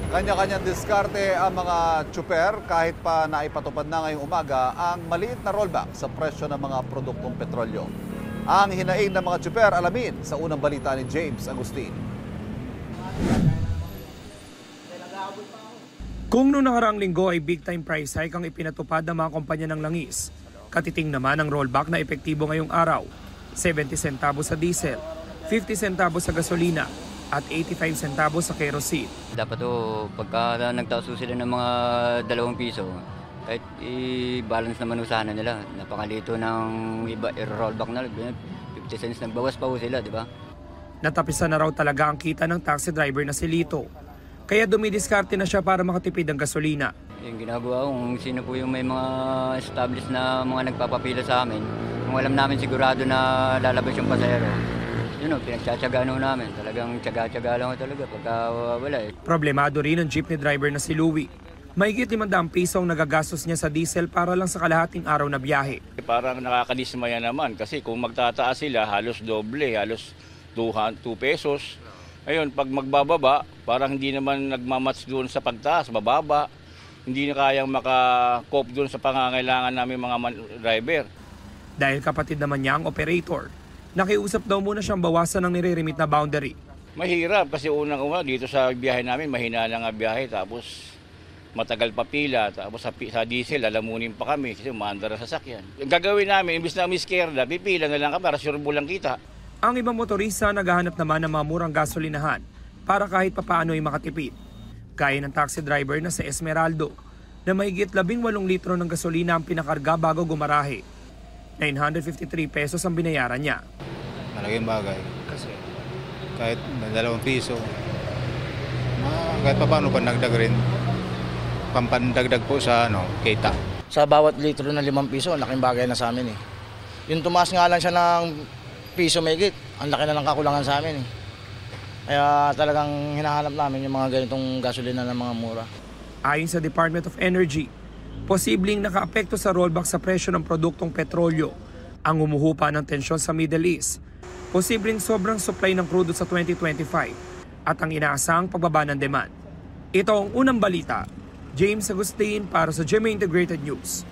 Kanya-kanyang diskarte ang mga tsuper kahit pa naipatupad na ngayong umaga ang maliit na rollback sa presyo ng mga produktong petrolyo. Ang hinaing ng mga tsuper alamin sa unang balita ni James Agustin. Kung noong nakaraang linggo ay big-time price hike ang ipinatupad ng mga kumpanya ng langis, katiting naman ang rollback na epektibo ngayong araw. 70 centavos sa diesel, 50 centavos sa gasolina, at 85 centavos sa kerosene. Dapat pagka nagtaso sila ng mga 2 piso, kahit i-balance naman sana nila. Napakalito ng iba, rollback na 50 cents, nagbawas pa sila, di ba? Natapisan na raw talaga ang kita ng taxi driver na si Lito. Kaya dumidiskarte na siya para makatipid ng gasolina. Yung ginagawa kung sino po yung may mga established na mga nagpapapila sa amin, kung alam namin sigurado na lalabas yung pasahero, yun pinagtsatsagaan namin. Talagang tsaga-tsaga lang talaga pagka wala eh. Problemado rin ang jeepney driver na si Louie. Mahigit 500 piso ang nagagastos niya sa diesel para lang sa kalahating araw na biyahe. Parang nakakadismaya naman kasi kung magtataas sila halos doble, halos 2 pesos. Ayun, pag magbababa, parang hindi naman nagmamatch doon sa pagtaas, bababa. Hindi na kayang maka-cope doon sa pangangailangan namin mga driver. Dahil kapatid naman niya ang operator, nakiusap daw muna siyang bawasan ng nire-remit na boundary. Mahirap kasi unang-una dito sa biyahe namin, mahina lang ang biyahe, tapos matagal pa pila, tapos sa diesel, lalamunin pa kami kasi umaandar ang sasakyan. Yung gagawin namin, imbis na miskerda, pipila na lang kami para sure lang kita. Ang ibang motorista naghahanap naman ng mga murang gasolinahan para kahit papaano ay makatipid. Gaya ng taxi driver na si Esmeraldo na mahigit 18 litro ng gasolina ang pinakarga bago gumarahe. 953 pesos ang binayaran niya. Malaking bagay. Kasi kahit 2 piso, kahit pa paano pandagdag rin. Pampandagdag po sa kita. Sa bawat litro na 5 piso, ang laking bagay na sa amin eh. Yung tumaas nga lang siya ng piso mahigit, ang laki na ng kakulangan sa amin eh. Kaya talagang hinahanap namin yung mga ganitong gasolina na mga mura. Ayon sa Department of Energy, posibleng nakaapekto sa rollback sa presyo ng produktong petrolyo ang humuhupa ng tensyon sa Middle East, posibleng sobrang supply ng crudo sa 2025 at ang inaasahang pagbaba ng demand. Ito ang unang balita. James Agustin para sa GMA Integrated News.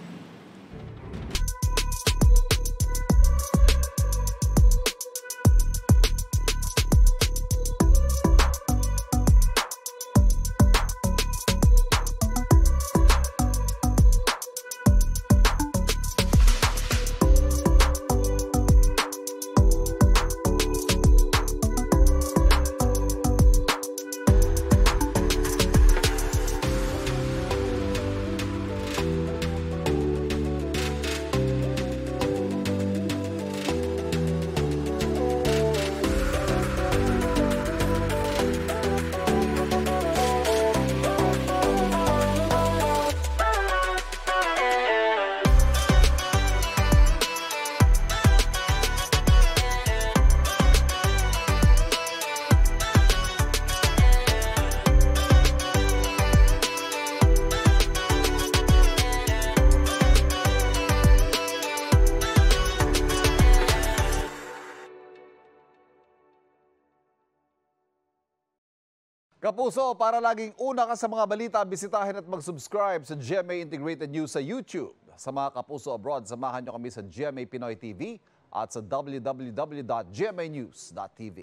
Kapuso, para laging una ka sa mga balita, bisitahin at mag-subscribe sa GMA Integrated News sa YouTube. Sa mga kapuso abroad, samahan nyo kami sa GMA Pinoy TV at sa www.gmanews.tv.